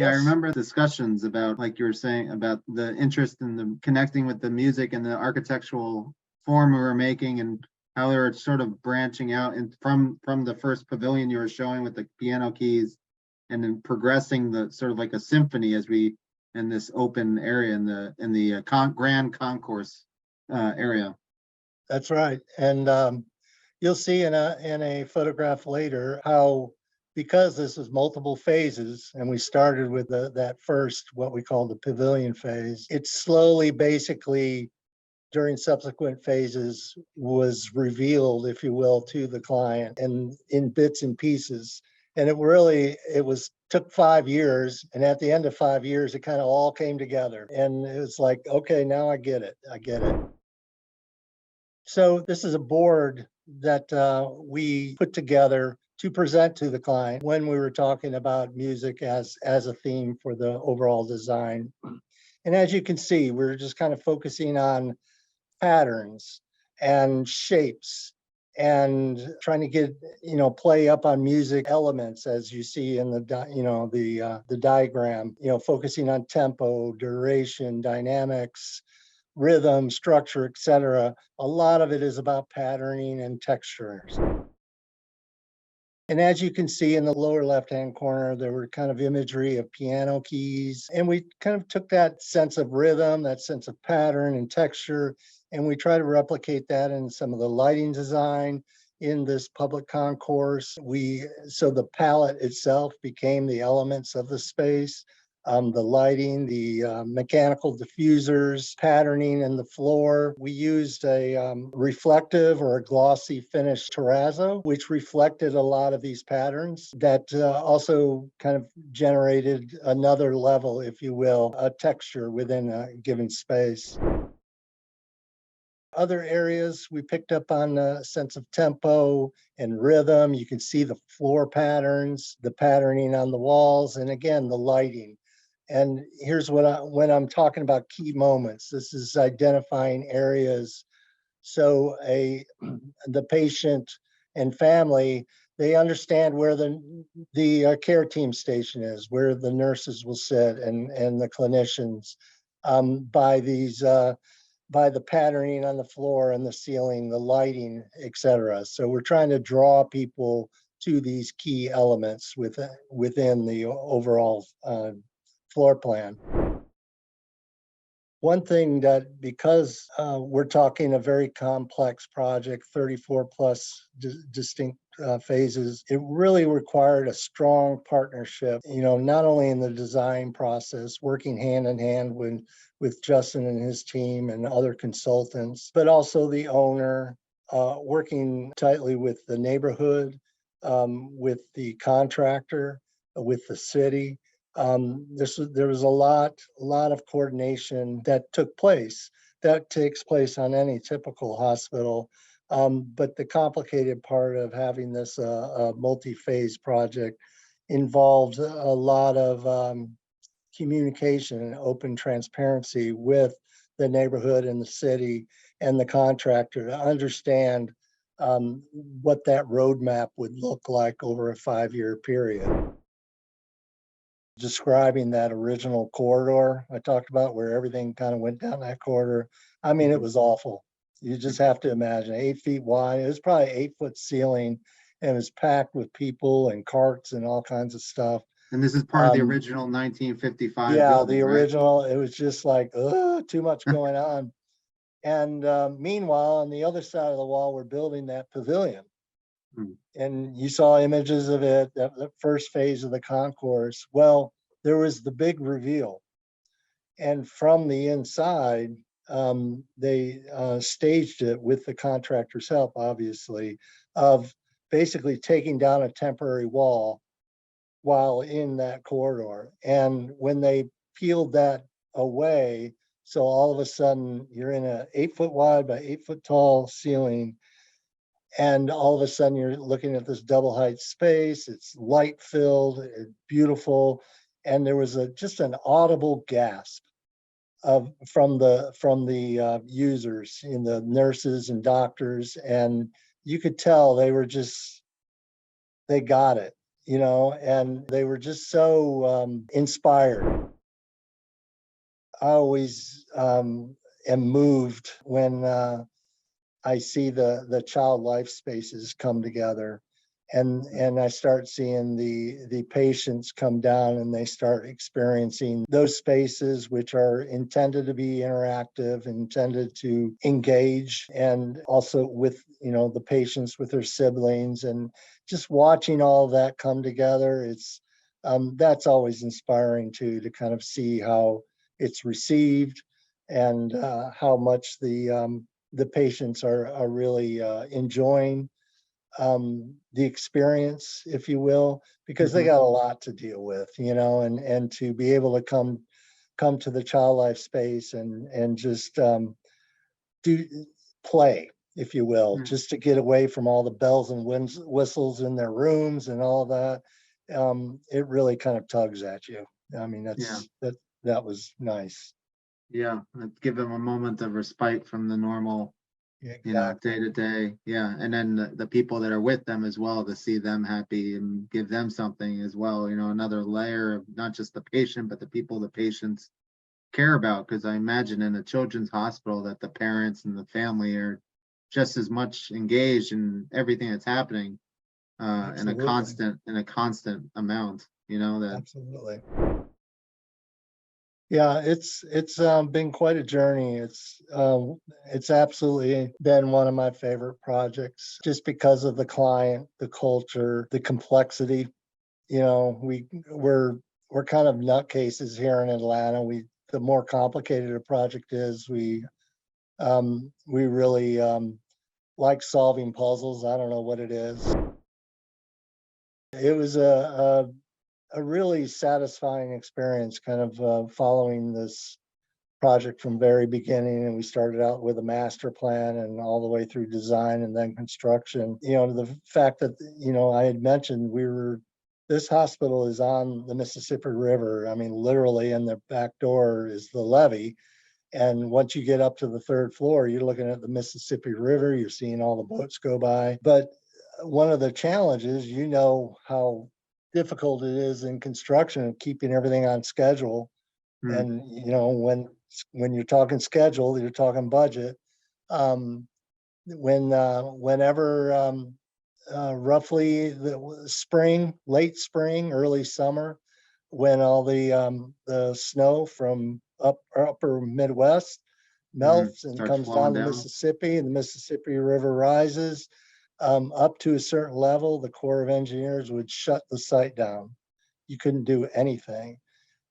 Yeah, I Yes. remember discussions about, like you were saying, about the interest in the connecting with the music and the architectural form we were making, and how they were sort of branching out and from the first pavilion you were showing with the piano keys, and then progressing the sort of like a symphony as we in this open area in the grand concourse area. That's right. And you'll see in a photograph later how, because this was multiple phases and we started with that first, what we call the pavilion phase, it slowly, basically during subsequent phases, was revealed, if you will, to the client and in bits and pieces. And it was took 5 years, and at the end of 5 years, it kind of all came together. And it was like, okay, now I get it. I get it. So this is a board that we put together to present to the client when we were talking about music as a theme for the overall design. And as you can see, we're just kind of focusing on patterns and shapes and trying to get, play up on music elements, as you see in the diagram, focusing on tempo, duration, dynamics, rhythm, structure, etc. A lot of it is about patterning and textures. And as you can see in the lower left-hand corner, there were kind of imagery of piano keys. And we kind of took that sense of rhythm, that sense of pattern and texture, and we try to replicate that in some of the lighting design in this public concourse. So the palette itself became the elements of the space. The lighting, the mechanical diffusers, patterning in the floor. We used a reflective or a glossy finish terrazzo, which reflected a lot of these patterns that also kind of generated another level, if you will, a texture within a given space. Other areas, we picked up on a sense of tempo and rhythm. You can see the floor patterns, the patterning on the walls, and again, the lighting. And here's when I'm talking about key moments, this is identifying areas. So the patient and family, they understand where the care team station is, where the nurses will sit and the clinicians, by the patterning on the floor and the ceiling, the lighting, etc. So we're trying to draw people to these key elements within the overall floor plan. One thing that, because we're talking a very complex project, 34 plus distinct phases, it really required a strong partnership, not only in the design process, working hand in hand with Justin and his team and other consultants, but also the owner, working tightly with the neighborhood, with the contractor, with the city. There was a lot of coordination that took place, that takes place on any typical hospital. But the complicated part of having this multi-phase project involved a lot of communication and open transparency with the neighborhood and the city and the contractor to understand what that roadmap would look like over a 5-year period. Describing that original corridor I talked about, where everything kind of went down that corridor. I mean, it was awful. You just have to imagine 8 feet wide. It was probably 8-foot ceiling, and it was packed with people and carts and all kinds of stuff. And this is part of the original 1955 Yeah, building, the right? original. It was just like, too much going on. And meanwhile, on the other side of the wall, we're building that pavilion. And you saw images of it, the first phase of the concourse. Well, there was the big reveal. And from the inside, they staged it with the contractor's help, obviously, of basically taking down a temporary wall while in that corridor. And when they peeled that away, so all of a sudden you're in a 8-foot wide by 8-foot tall ceiling, and all of a sudden you're looking at this double height space. It's light filled, it's beautiful. And there was just an audible gasp from the users, in the nurses and doctors. And you could tell they got it. and they were just so inspired. I always am moved when I see the child life spaces come together, and I start seeing the patients come down and they start experiencing those spaces which are intended to be interactive, intended to engage, and also with the patients with their siblings, and just watching all that come together. It's that's always inspiring too, to kind of see how it's received, and how much the patients are really enjoying the experience, if you will, because they Mhm. got a lot to deal with, and to be able to come to the child life space and just do play, if you will, Mm. just to get away from all the bells and whistles in their rooms and all that. It really kind of tugs at you. I mean, Yeah, that was nice. yeah, let's give them a moment of respite from the normal, day Exactly. to day. Yeah, and then the people that are with them as well, to see them happy and give them something as well. Another layer of not just the patient, but the people the patients care about. Because I imagine in a children's hospital that the parents and the family are just as much engaged in everything that's happening, Absolutely. in a constant amount. That. Absolutely. Yeah, it's been quite a journey. It's absolutely been one of my favorite projects, just because of the client, the culture, the complexity. We're kind of nutcases here in Atlanta. The more complicated a project is, we really like solving puzzles. I don't know what it is. It was a really satisfying experience, kind of following this project from very beginning. And we started out with a master plan and all the way through design and then construction. The fact that I had mentioned this hospital is on the Mississippi River. I mean, literally, in the back door is the levee. And once you get up to the third floor, you're looking at the Mississippi River, you're seeing all the boats go by. But one of the challenges, how difficult it is in construction, keeping everything on schedule. Mm, And when you're talking schedule, you're talking budget. Um, whenever roughly the spring, late spring, early summer, when all the snow from upper Midwest melts and starts comes flowing down the down. Mississippi, and the Mississippi River rises up to a certain level, the Corps of Engineers would shut the site down. You couldn't do anything.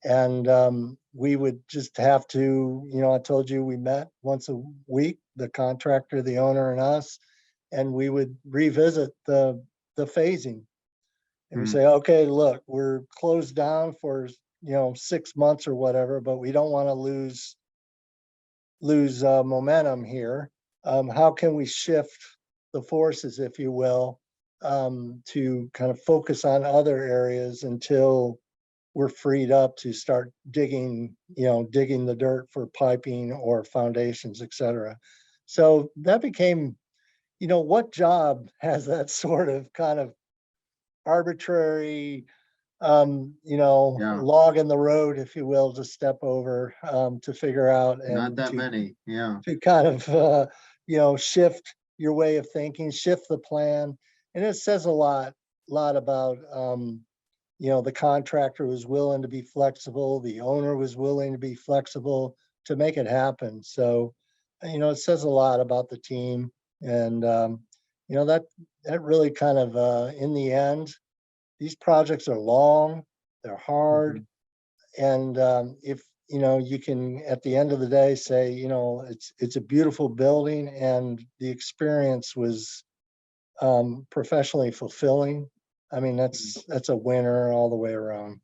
And we would just have to, I told you we met once a week, the contractor, the owner, and us, and we would revisit the phasing. And we Mm, say, okay, look, we're closed down for 6 months or whatever, but we don't want to lose momentum here. How can we shift the forces, if you will, to kind of focus on other areas until we're freed up to start digging the dirt for piping or foundations, et cetera. So that became, what job has that sort of kind of arbitrary, yeah, log in the road, if you will, to step over, to figure out not and that many. Yeah. to kind of, shift your way of thinking, shift the plan. And it says lot about, the contractor was willing to be flexible, the owner was willing to be flexible to make it happen. So, it says a lot about the team. And, that really kind of, in the end, these projects are long, they're hard. Mhm. And if, you can, at the end of the day, say, it's a beautiful building and the experience was professionally fulfilling. I mean, Mm. that's a winner all the way around.